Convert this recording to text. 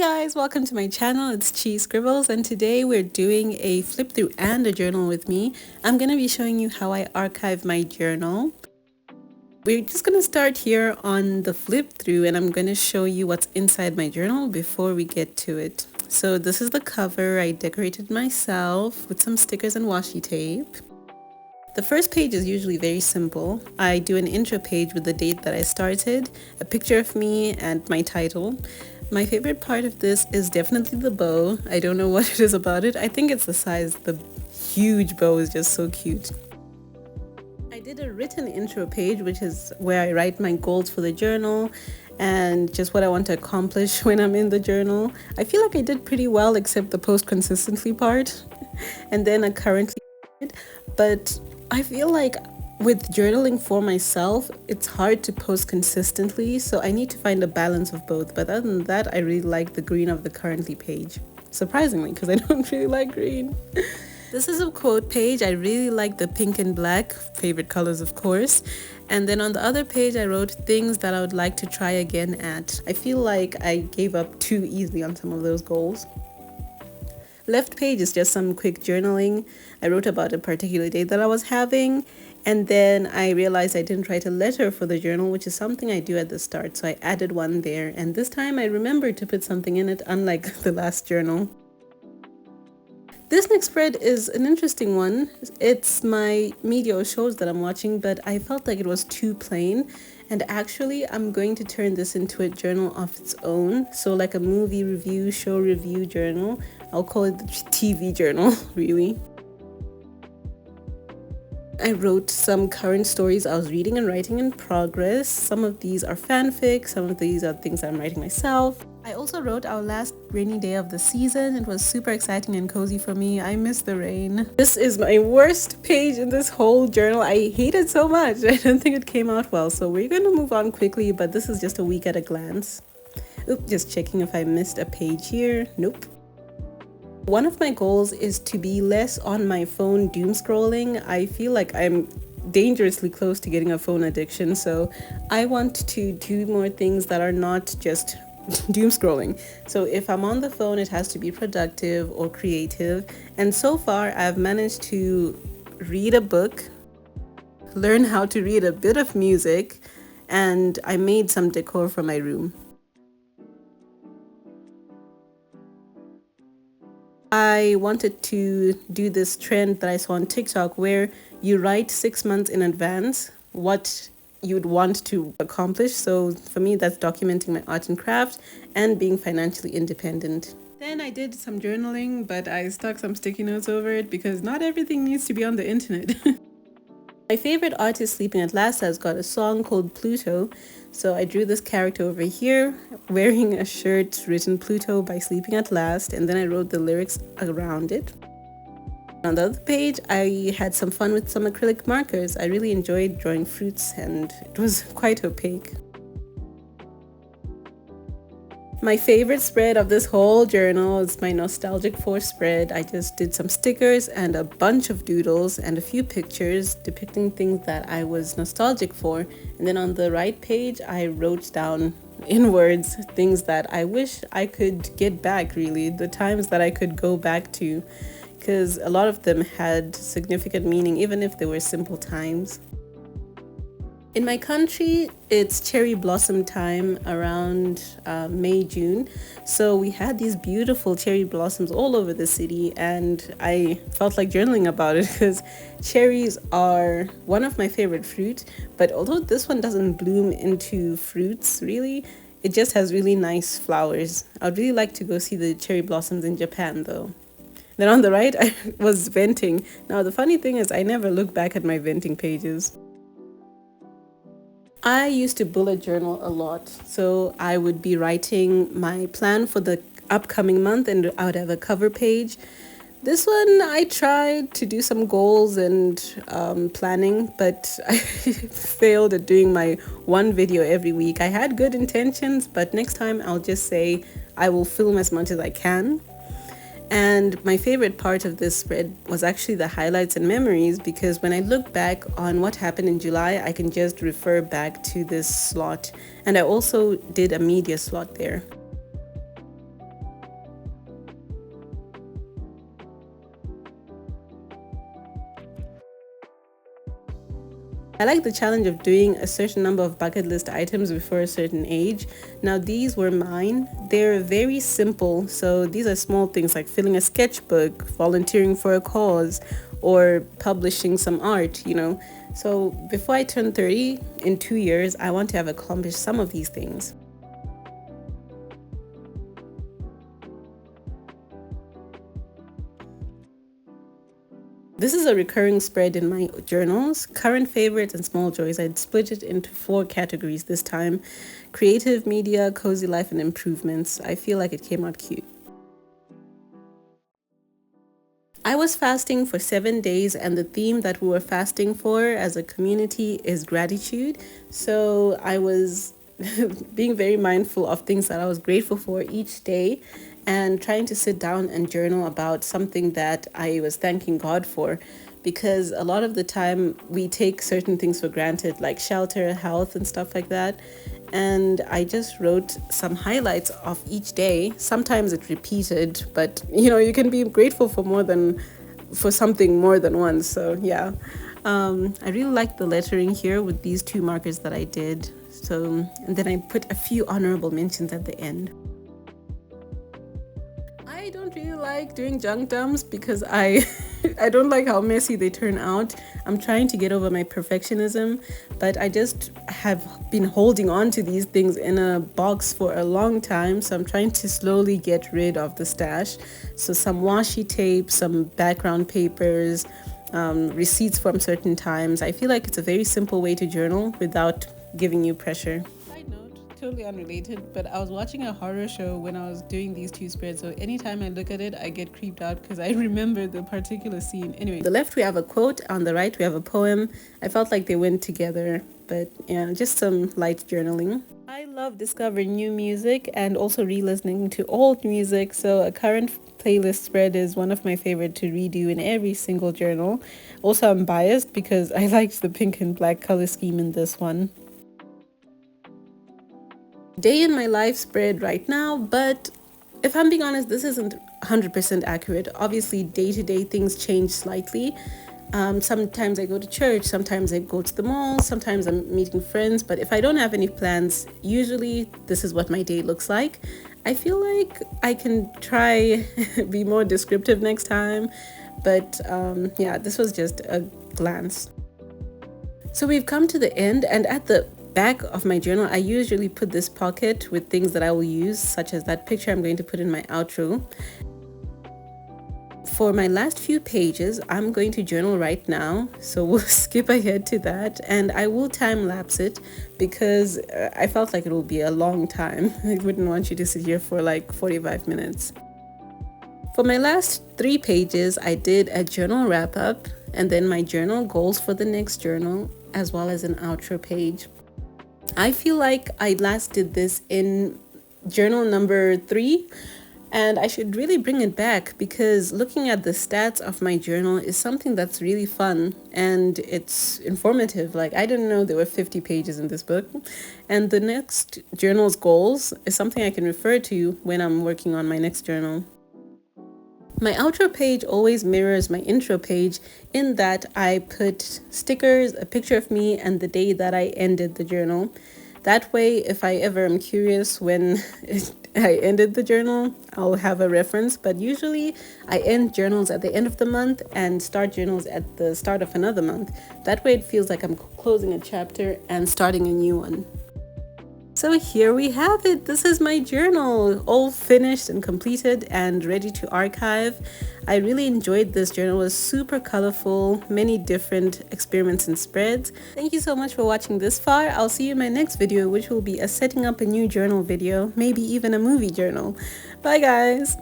Guys, welcome to my channel. It's Chi Scribbles, and today we're doing a flip through and a journal with me. I'm going to be showing you how I archive my journal. We're just going to start here on the flip through, and I'm going to show you what's inside my journal before we get to it. So this is the cover. I decorated myself with some stickers and washi tape. The first page is usually very simple. I do an intro page with the date that I started, a picture of me, and my title. My favorite part of this is definitely the bow. I don't know what it is about it. I think it's the size. The huge bow is just so cute. I did a written intro page, which is where I write my goals for the journal and just what I want to accomplish when I'm in the journal. I feel like I did pretty well except the post consistently part and then a currently, but I feel like with journaling for myself, it's hard to post consistently, so I need to find a balance of both. But other than that, I really like the green of the currently page. Surprisingly, because I don't really like green. This is a quote page. I really like the pink and black, favorite colors of course. And then on the other page, I wrote things that I would like to try again at. I feel like I gave up too easily on some of those goals. Left page is just some quick journaling. I wrote about a particular day that I was having, and then I realized I didn't write a letter for the journal, which is something I do at the start, so I added one there, and this time I remembered to put something in it, unlike the last journal. This next spread is an interesting one. It's my media or shows that I'm watching, but I felt like it was too plain. And actually, I'm going to turn this into a journal of its own. So like a movie review, show review journal. I'll call it the TV journal, really. I wrote some current stories I was reading and writing in progress. Some of these are fanfic, some of these are things I'm writing myself. I also wrote our last rainy day of the season. It was super exciting and cozy for me. I miss the rain. This is my worst page in this whole journal. I hate it so much. I don't think it came out well. So we're going to move on quickly, but this is just a week at a glance. Oop, just checking if I missed a page here. Nope. One of my goals is to be less on my phone doom scrolling. I feel like I'm dangerously close to getting a phone addiction, so I want to do more things that are not just doom scrolling. So if I'm on the phone, it has to be productive or creative. And so far, I've managed to read a book, learn how to read a bit of music, and I made some decor for my room. I wanted to do this trend that I saw on TikTok where you write 6 months in advance what you'd want to accomplish. So for me, that's documenting my art and craft and being financially independent. Then I did some journaling, but I stuck some sticky notes over it because not everything needs to be on the internet. My favorite artist, Sleeping at Last, has got a song called Pluto. So I drew this character over here wearing a shirt written Pluto by Sleeping at Last, and then I wrote the lyrics around it. On the other page, I had some fun with some acrylic markers. I really enjoyed drawing fruits and it was quite opaque. My favorite spread of this whole journal is my Nostalgic 4 spread. I just did some stickers and a bunch of doodles and a few pictures depicting things that I was nostalgic for. And then on the right page, I wrote down in words things that I wish I could get back, really, the times that I could go back to, because a lot of them had significant meaning, even if they were simple times. In my country, it's cherry blossom time around May, June. So we had these beautiful cherry blossoms all over the city, and I felt like journaling about it because cherries are one of my favorite fruit. But although this one doesn't bloom into fruits, really, it just has really nice flowers. I'd really like to go see the cherry blossoms in Japan, though. Then on the right, I was venting. Now, the funny thing is I never look back at my venting pages. I used to bullet journal a lot, so I would be writing my plan for the upcoming month and I would have a cover page. This one, I tried to do some goals and planning, but I failed at doing my one video every week. I had good intentions, but next time I'll just say I will film as much as I can. And my favorite part of this spread was actually the highlights and memories, because when I look back on what happened in July, I can just refer back to this slot. And I also did a media slot there. I like the challenge of doing a certain number of bucket list items before a certain age. Now these were mine. They're very simple. So these are small things like filling a sketchbook, volunteering for a cause, or publishing some art, you know. So before I turn 30 in 2 years, I want to have accomplished some of these things. This is a recurring spread in my journals, current favorites and small joys. I'd split it into 4 categories this time: creative, media, cozy life, and improvements. I feel like it came out cute. I was fasting for 7 days, and the theme that we were fasting for as a community is gratitude. So I was being very mindful of things that I was grateful for each day and trying to sit down and journal about something that I was thanking God for. Because a lot of the time we take certain things for granted, like shelter, health, and stuff like that. And I just wrote some highlights of each day. Sometimes it repeated, but you know, you can be grateful for something more than once. So yeah, I really like the lettering here with these 2 markers that I did. So, and then I put a few honorable mentions at the end. I don't really like doing junk dumps because I I don't like how messy they turn out. I'm trying to get over my perfectionism, but I just have been holding on to these things in a box for a long time, so I'm trying to slowly get rid of the stash. So some washi tape, some background papers, receipts from certain times. I feel like it's a very simple way to journal without giving you pressure. Side note, totally unrelated, but I was watching a horror show when I was doing these 2 spreads, so anytime I look at it I get creeped out because I remember the particular scene. Anyway, on the left we have a quote, on the right we have a poem. I felt like they went together, but yeah, just some light journaling. I love discovering new music and also re-listening to old music, so a current playlist spread is one of my favorite to redo in every single journal. Also, I'm biased because I liked the pink and black color scheme in this one. Day in my life spread right now, but if I'm being honest, this isn't 100% accurate. Obviously, day-to-day things change slightly. Sometimes I go to church, sometimes I go to the mall, sometimes I'm meeting friends, but if I don't have any plans, usually this is what my day looks like. I feel like I can try be more descriptive next time, but yeah, this was just a glance. So we've come to the end, and at the back of my journal I usually put this pocket with things that I will use, such as that picture I'm going to put in my outro. For my last few pages, I'm going to journal right now, so we'll skip ahead to that, and I will time lapse it because I felt like it will be a long time. I wouldn't want you to sit here for like 45 minutes. For my last 3 pages, I did a journal wrap up and then my journal goals for the next journal, as well as an outro page. I feel like I last did this in journal number 3, and I should really bring it back because looking at the stats of my journal is something that's really fun and it's informative. Like, I didn't know there were 50 pages in this book. And the next journal's goals is something I can refer to when I'm working on my next journal. My outro page always mirrors my intro page in that I put stickers, a picture of me, and the day that I ended the journal. That way, if I ever am curious when I ended the journal, I'll have a reference. But usually I end journals at the end of the month and start journals at the start of another month. That way it feels like I'm closing a chapter and starting a new one. So here we have it. This is my journal, all finished and completed and ready to archive. I really enjoyed this journal. It was super colorful, many different experiments and spreads. Thank you so much for watching this far. I'll see you in my next video, which will be a setting up a new journal video, maybe even a movie journal. Bye guys.